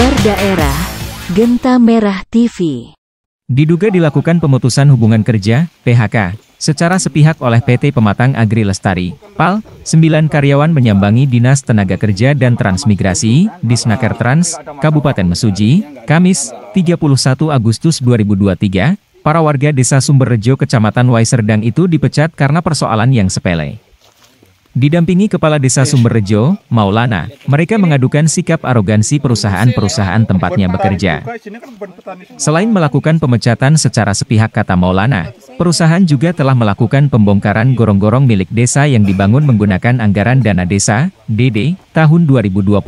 Kabar Daerah, Genta Merah TV. Diduga dilakukan pemutusan hubungan kerja, PHK, secara sepihak oleh PT Pematang Agri Lestari, PAL, 9 karyawan menyambangi Dinas Tenaga Kerja dan Transmigrasi, Disnaker Trans, Kabupaten Mesuji, Kamis, 31 Agustus 2023, para warga Desa Sumberrejo Kecamatan Waiserdang itu dipecat karena persoalan yang sepele. Didampingi Kepala Desa Sumberrejo, Maulana, mereka mengadukan sikap arogansi perusahaan-perusahaan tempatnya bekerja. Selain melakukan pemecatan secara sepihak, kata Maulana, perusahaan juga telah melakukan pembongkaran gorong-gorong milik desa yang dibangun menggunakan anggaran dana desa, DD, tahun 2022,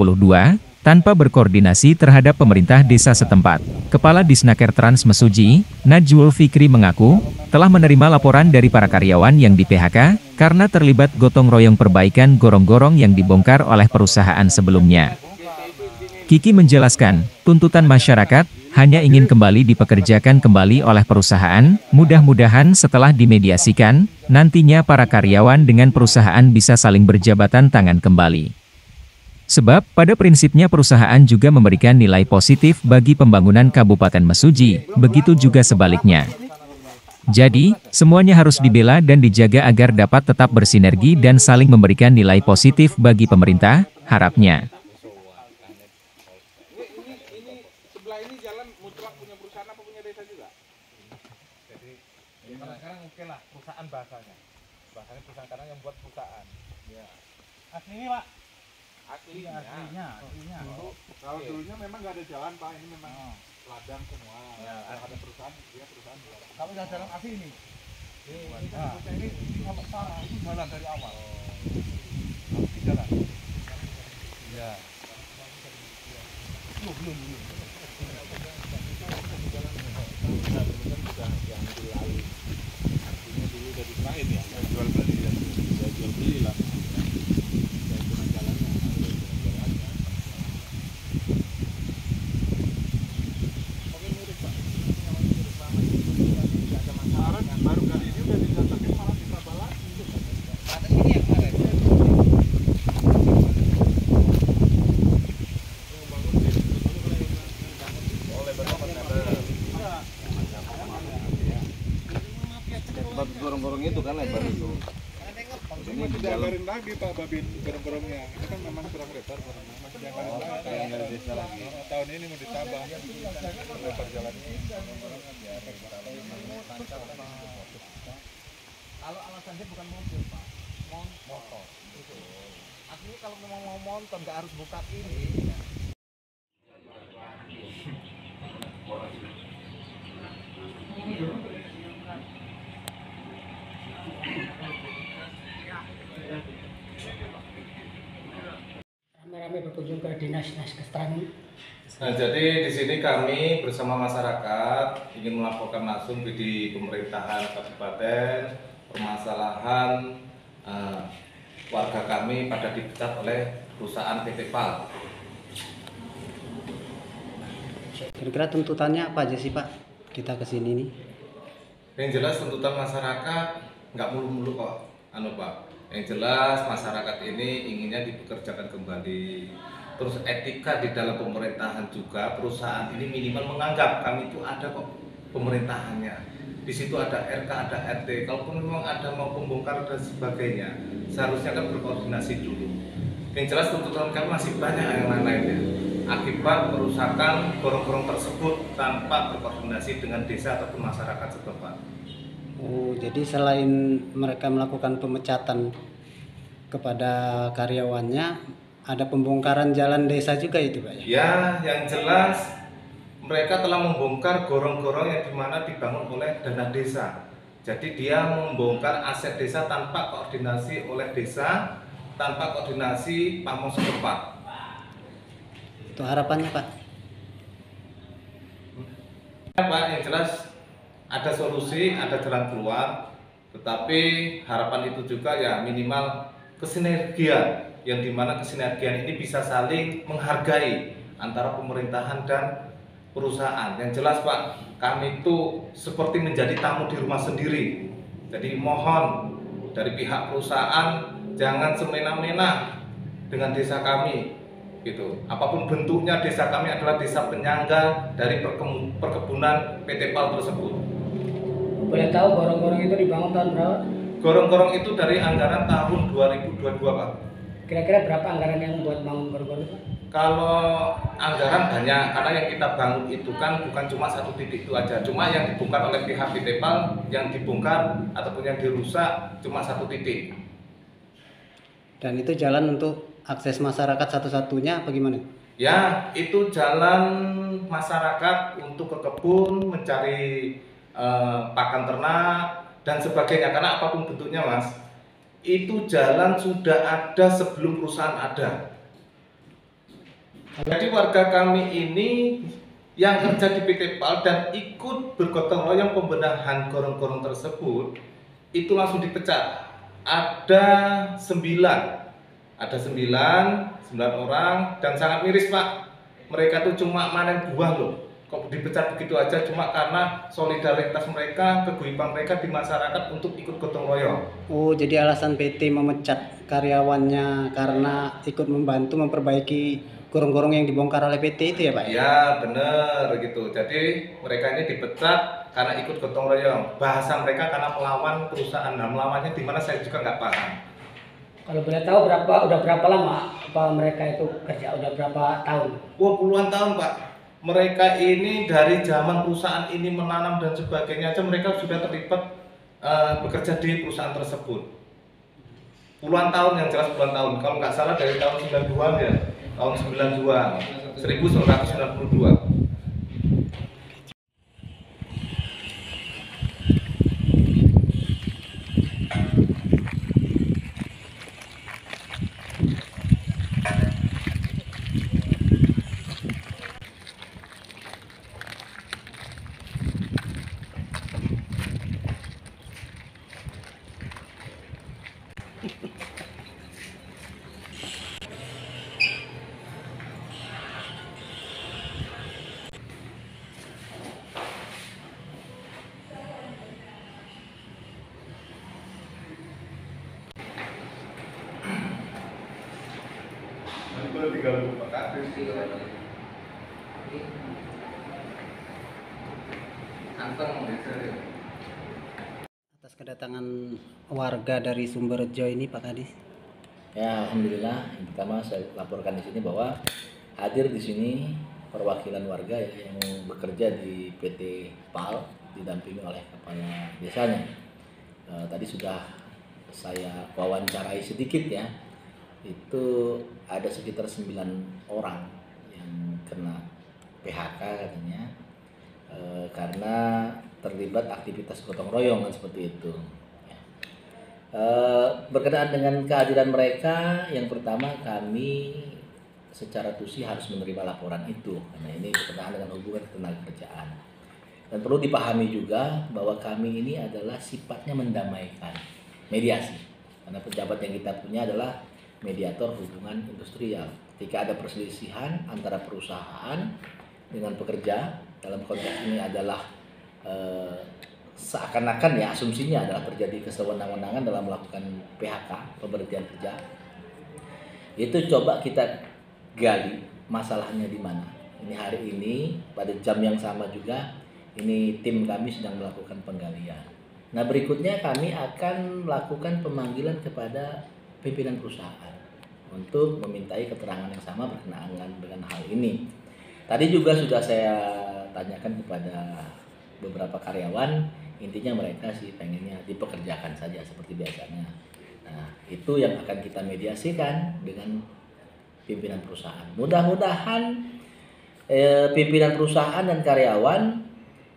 tanpa berkoordinasi terhadap pemerintah desa setempat. Kepala Disnaker Trans Mesuji, Najul Fikri mengaku, telah menerima laporan dari para karyawan yang di PHK, karena terlibat gotong royong perbaikan gorong-gorong yang dibongkar oleh perusahaan sebelumnya. Kiki menjelaskan, tuntutan masyarakat, hanya ingin kembali dipekerjakan kembali oleh perusahaan, mudah-mudahan setelah dimediasikan, nantinya para karyawan dengan perusahaan bisa saling berjabatan tangan kembali. Sebab, pada prinsipnya perusahaan juga memberikan nilai positif bagi pembangunan Kabupaten Mesuji, begitu juga sebaliknya. Jadi, semuanya harus dibela dan dijaga agar dapat tetap bersinergi dan saling memberikan nilai positif bagi pemerintah, harapnya. Sebelah ini jalan mutlak punya perusahaan apa punya desa juga? Jadi, sekarang oke lah, perusahaan bahasanya. Bahasanya perusahaan karena yang buat perusahaan. Ya. Asli ini, Pak? Aslinya. Kalau dulunya memang nggak ada jalan, Pak. Ini memang ladang semua. Ya. Kalau ada perusahaan, dia perusahaan. Kalau udah jalan asli ini. Ini itu jalan dari awal. Asli jalan. Ya. Belum. Sudah diambil alih. Artinya dulu udah diserahin ya. Jual beli ya. Jual beli lah. Baru kali ini udah didatangin malah ditambah lagi. Ada ini yang kemarin. Gorong-gorong itu kan lebar itu. Ini dianggarin lagi Pak Babin gorong-gorongnya. Ini kan memang kurang lebar gorongnya. Masih dianggarin lagi. Dianggarin desa lagi. Tahun ini mau ditambah lebar jalannya. Kalau alasannya bukan mobil Pak, motor. Artinya kalau memang mau motor nggak harus buka ini. Rame-rame berkunjung ke dinas kesehatan. Nah, jadi di sini kami bersama masyarakat ingin melaporkan langsung di pemerintahan kabupaten permasalahan warga kami pada dipecat oleh perusahaan PT PAL. Kira-kira tuntutannya apa aja sih Pak? Kita kesini nih. Yang jelas tuntutan masyarakat nggak mulu-mulu kok, Pak. Yang jelas masyarakat ini inginnya dipekerjakan kembali. Terus etika di dalam pemerintahan juga, perusahaan ini minimal menganggap kami itu ada kok pemerintahannya. Di situ ada RK, ada RT. Kalaupun memang ada mau pembongkar dan sebagainya, seharusnya kan berkoordinasi dulu. Yang jelas tuntutan kami masih banyak yang lain-lainnya. Akibat perusakan gorong-gorong tersebut tanpa berkoordinasi dengan desa ataupun masyarakat setempat. Oh, jadi selain mereka melakukan pemecatan kepada karyawannya, ada pembongkaran jalan desa juga itu Pak ya? Ya, yang jelas mereka telah membongkar gorong-gorong yang dimana dibangun oleh dana desa. Jadi dia membongkar aset desa tanpa koordinasi oleh desa, tanpa koordinasi pamong setempat. Itu harapannya Pak? Ya, Pak, yang jelas ada solusi, ada jalan keluar, tetapi harapan itu juga ya minimal kesinergian, yang dimana kesinergian ini bisa saling menghargai antara pemerintahan dan perusahaan. Yang jelas Pak, kami itu seperti menjadi tamu di rumah sendiri. Jadi mohon dari pihak perusahaan jangan semena-mena dengan desa kami. gitu. Apapun bentuknya, desa kami adalah desa penyangga dari perkebunan PT PAL tersebut. Boleh tahu gorong-gorong itu dibangun tahun berapa? Gorong-gorong itu dari anggaran tahun 2022, Pak. Kira-kira berapa anggaran yang buat bangun gorong-gorong itu? Kalau anggaran banyak, karena yang kita bangun itu kan bukan cuma satu titik itu aja. Cuma yang dibongkar oleh pihak PT PAL, yang dibongkar ataupun yang dirusak cuma satu titik. Dan itu jalan untuk akses masyarakat satu-satunya apa gimana? Ya, itu jalan masyarakat untuk ke kebun, mencari pakan ternak dan sebagainya. Karena apapun bentuknya, Mas, itu jalan sudah ada sebelum perusahaan ada. Jadi warga kami ini yang kerja di PT PAL dan ikut bergotong royong pembenahan gorong-gorong tersebut itu langsung dipecat. Ada 9 orang dan sangat miris, Pak. Mereka tuh cuma manen buah loh. Kok dipecat begitu aja cuma karena solidaritas mereka, keguyuban mereka di masyarakat untuk ikut gotong royong. Oh, jadi alasan PT memecat karyawannya karena ikut membantu memperbaiki gorong-gorong yang dibongkar oleh PT itu ya, Pak? Ya bener gitu. Jadi mereka ini dipecat karena ikut gotong royong. Bahasa mereka karena melawan perusahaan. Nah, melawannya di mana saya juga nggak paham. Kalau boleh tahu udah berapa lama mereka itu kerja? Udah berapa tahun? Wah, puluhan tahun, Pak. Mereka ini dari zaman perusahaan ini menanam dan sebagainya aja mereka sudah terlibat bekerja di perusahaan tersebut. Puluhan tahun, yang jelas puluhan tahun. Kalau nggak salah dari tahun 92 ya. Tahun 92, 1992. Atas kedatangan warga dari Sumberjo ini, Pak Kadis. Ya, alhamdulillah. Yang pertama saya laporkan di sini bahwa hadir di sini perwakilan warga yang bekerja di PT PAL didampingi oleh kepala desanya. Tadi sudah saya wawancarai sedikit ya. Itu ada sekitar 9 orang yang kena PHK katanya karena terlibat aktivitas gotong royong kan seperti itu. Berkenaan dengan kehadiran mereka, yang pertama kami secara tusi harus menerima laporan itu karena ini berkenaan dengan hubungan ketenagakerjaan. Dan perlu dipahami juga bahwa kami ini adalah sifatnya mendamaikan, mediasi. Karena pejabat yang kita punya adalah mediator hubungan industrial. Ketika ada perselisihan antara perusahaan dengan pekerja, dalam konteks ini adalah seakan-akan ya asumsinya adalah terjadi kesewenang-wenangan dalam melakukan PHK, pemberhentian kerja. Itu coba kita gali masalahnya di mana. Ini hari ini pada jam yang sama juga ini tim kami sedang melakukan penggalian. Nah, berikutnya kami akan melakukan pemanggilan kepada pimpinan perusahaan untuk memintai keterangan yang sama berkenaan dengan hal ini. Tadi juga sudah saya tanyakan kepada beberapa karyawan, intinya mereka sih pengennya dipekerjakan saja seperti biasanya. Nah, itu yang akan kita mediasikan dengan pimpinan perusahaan. Mudah-mudahan pimpinan perusahaan dan karyawan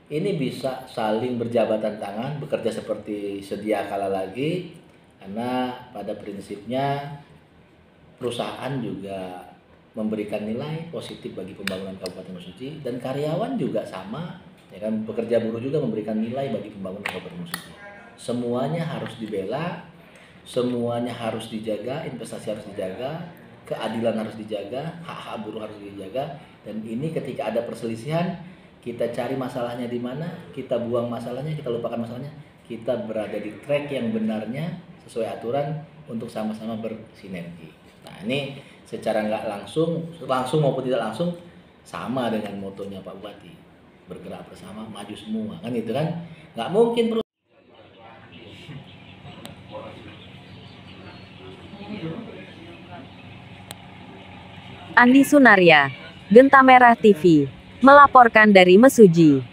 ini bisa saling berjabatan tangan, bekerja seperti sedia kala lagi, karena pada prinsipnya perusahaan juga memberikan nilai positif bagi pembangunan Kabupaten Mesuji, dan karyawan juga sama, ya kan, pekerja buruh juga memberikan nilai bagi pembangunan Kabupaten Mesuji. Semuanya harus dibela, semuanya harus dijaga, investasi harus dijaga, keadilan harus dijaga, hak-hak buruh harus dijaga, dan ini ketika ada perselisihan, kita cari masalahnya di mana, kita buang masalahnya, kita lupakan masalahnya, kita berada di track yang benarnya sesuai aturan untuk sama-sama bersinergi. Nah ini secara nggak langsung maupun tidak langsung sama dengan motonya Pak Bupati, bergerak bersama, maju semua, kan itu kan nggak mungkin. Andi Sunaria, Genta Merah TV, melaporkan dari Mesuji.